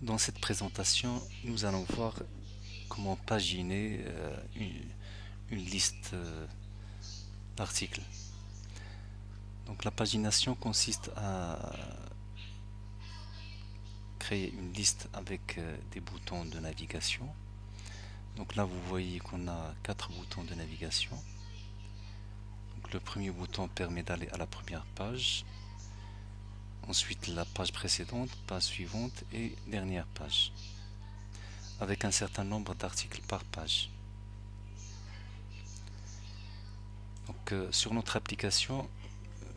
Dans cette présentation, nous allons voir comment paginer une liste d'articles. Donc la pagination consiste à créer une liste avec des boutons de navigation. Donc là, vous voyez qu'on a 4 boutons de navigation. Donc le premier bouton permet d'aller à la première page, ensuite la page précédente, page suivante et dernière page, avec un certain nombre d'articles par page. Donc sur notre application,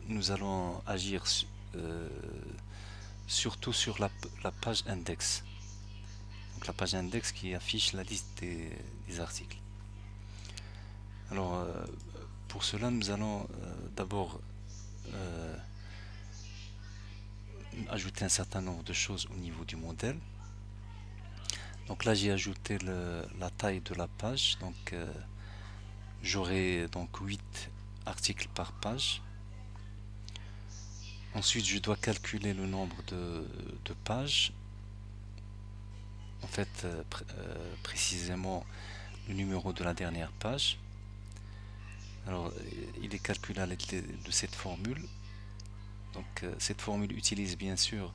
nous allons agir euh, surtout sur la page index. Donc la page index qui affiche la liste des articles. Alors pour cela, nous allons d'abord euh, ajouter un certain nombre de choses au niveau du modèle. Donc là, j'ai ajouté la taille de la page. Donc j'aurai donc 8 articles par page. Ensuite, je dois calculer le nombre de pages. En fait, précisément le numéro de la dernière page. Alors, il est calculé à l'aide de cette formule. Donc, cette formule utilise bien sûr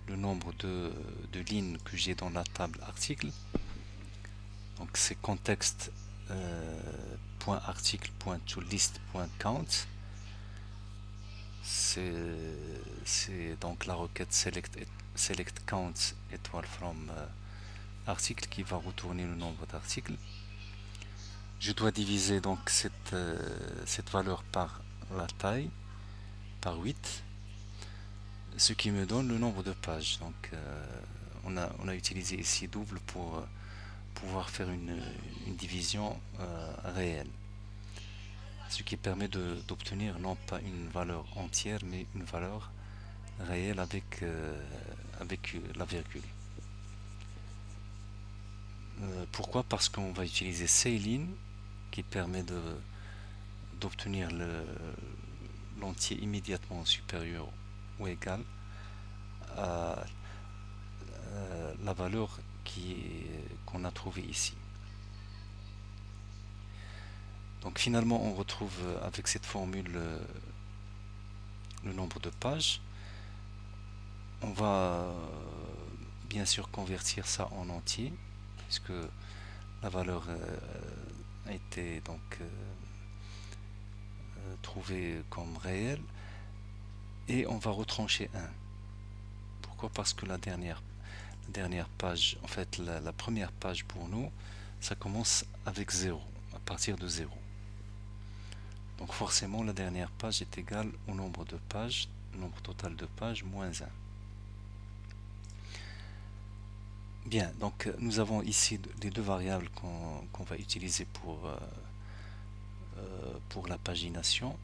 le nombre de lignes que j'ai dans la table article. Donc, c'est context.article.toList.count. C'est donc la requête select count étoile from article qui va retourner le nombre d'articles. Je dois diviser donc cette valeur par la taille, par 8, ce qui me donne le nombre de pages. Donc on a utilisé ici double pour pouvoir faire une division réelle, ce qui permet d'obtenir non pas une valeur entière mais une valeur réelle avec la virgule. Pourquoi? Parce qu'on va utiliser ceilin qui permet d'obtenir l'entier immédiatement supérieur ou égal à la valeur qu'on a trouvée ici. Donc finalement on retrouve avec cette formule le nombre de pages. On va bien sûr convertir ça en entier puisque la valeur a été donc trouvée comme réelle, et on va retrancher 1. Pourquoi? Parce que la dernière page, en fait la première page pour nous, ça commence avec 0, à partir de 0. Donc forcément la dernière page est égale au nombre de pages, nombre total de pages moins 1. Bien, donc nous avons ici les deux variables qu'on va utiliser pour la pagination.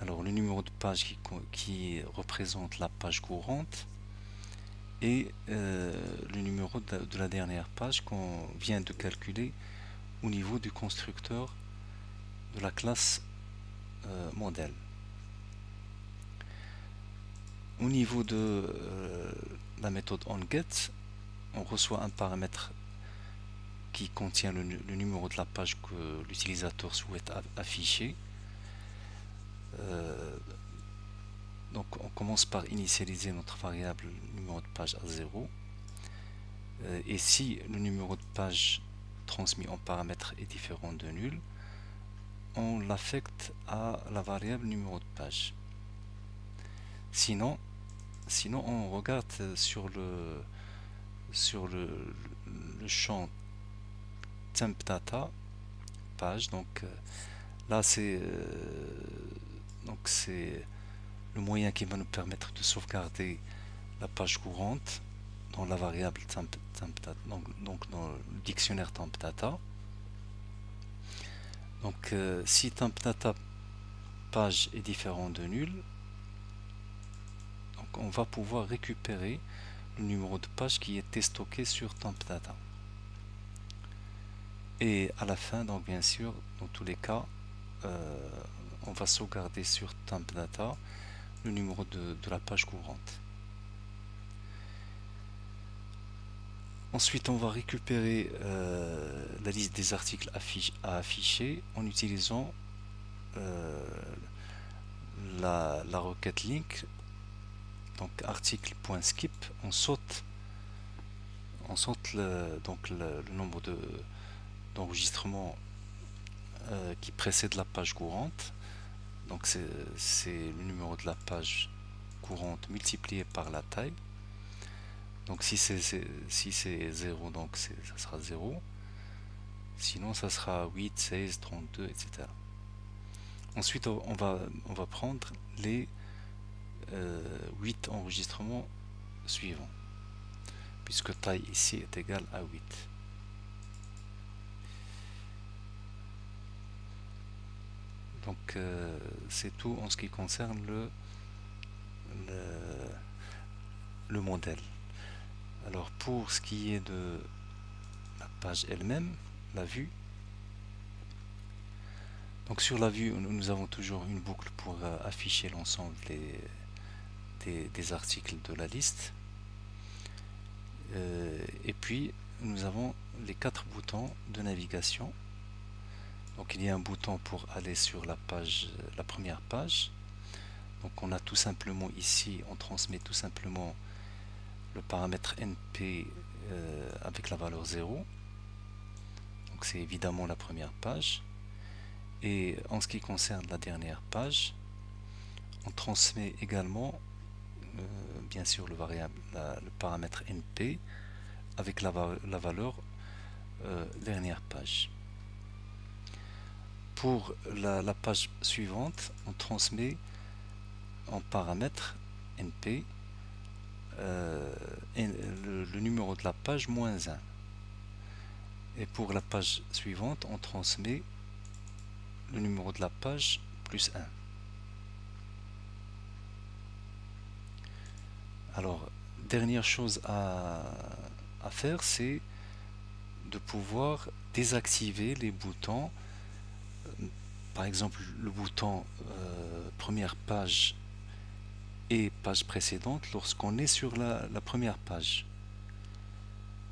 Alors le numéro de page qui représente la page courante, et le numéro de la dernière page qu'on vient de calculer au niveau du constructeur de la classe modèle. Au niveau de la méthode onGet, on reçoit un paramètre qui contient le numéro de la page que l'utilisateur souhaite afficher. Donc on commence par initialiser notre variable numéro de page à 0. Et si le numéro de page transmis en paramètre est différent de nul, on l'affecte à la variable numéro de page. Sinon on regarde sur le champ temp data page. Donc là c'est le moyen qui va nous permettre de sauvegarder la page courante dans la variable temp data, donc dans le dictionnaire temp data. Donc si temp data page est différent de nul, donc on va pouvoir récupérer le numéro de page qui était stocké sur temp data. Et à la fin, donc bien sûr, dans tous les cas, on va sauvegarder sur temp data le numéro de la page courante. Ensuite, on va récupérer la liste des articles à afficher en utilisant euh, la requête link. Donc article.skip, on saute le nombre d'enregistrements qui précède la page courante. Donc c'est le numéro de la page courante multiplié par la taille. Donc si c'est 0, donc ça sera 0. Sinon ça sera 8, 16, 32, etc. Ensuite on va prendre les 8 enregistrements suivants, puisque taille ici est égale à 8. Donc c'est tout en ce qui concerne le modèle. Alors pour ce qui est de la page elle-même, la vue, donc sur la vue nous avons toujours une boucle pour afficher l'ensemble des articles de la liste. Et puis nous avons les 4 boutons de navigation. Donc il y a un bouton pour aller sur la page, la première page. Donc on a tout simplement ici, on transmet tout simplement le paramètre np avec la valeur 0. Donc c'est évidemment la première page. Et en ce qui concerne la dernière page, on transmet également bien sûr le paramètre np avec la valeur dernière page. Pour la page suivante, on transmet en paramètre np le numéro de la page -1. Et pour la page suivante, on transmet le numéro de la page +1. Alors, dernière chose à faire, c'est de pouvoir désactiver les boutons. Par exemple, le bouton première page et page précédente lorsqu'on est sur la première page.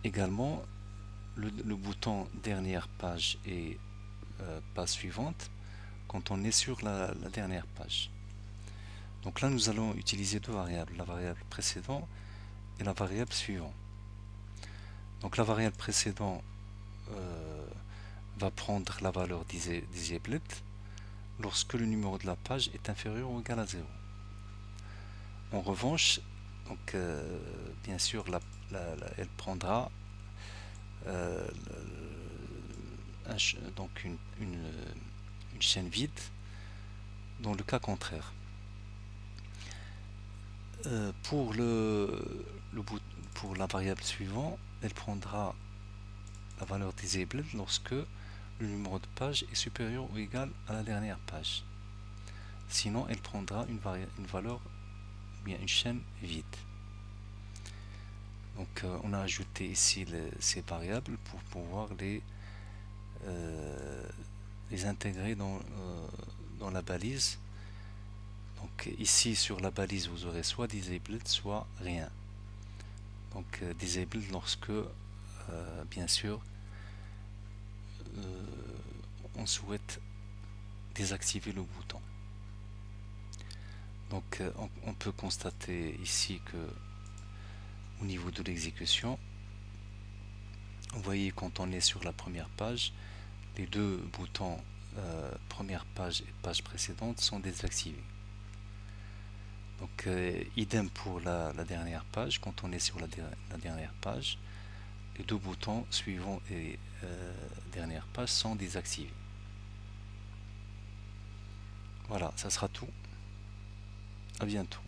Également, le bouton dernière page et page suivante quand on est sur la dernière page. Donc là, nous allons utiliser deux variables, la variable précédent et la variable suivant. Donc la variable précédent va prendre la valeur disabled lorsque le numéro de la page est inférieur ou égal à 0. En revanche, donc, bien sûr, elle prendra donc une chaîne vide dans le cas contraire. Pour pour la variable suivante, elle prendra la valeur disabled lorsque le numéro de page est supérieur ou égal à la dernière page. Sinon, elle prendra une valeur, bien une chaîne vide. Donc, on a ajouté ici ces variables pour pouvoir les intégrer dans la balise. Donc ici sur la balise vous aurez soit disabled soit rien. Donc disabled lorsque bien sûr on souhaite désactiver le bouton. Donc on peut constater ici que au niveau de l'exécution, vous voyez quand on est sur la première page, les deux boutons première page et page précédente sont désactivés. Donc idem pour la dernière page, quand on est sur la dernière page, les deux boutons suivant et dernière page sont désactivés. Voilà, ça sera tout. À bientôt.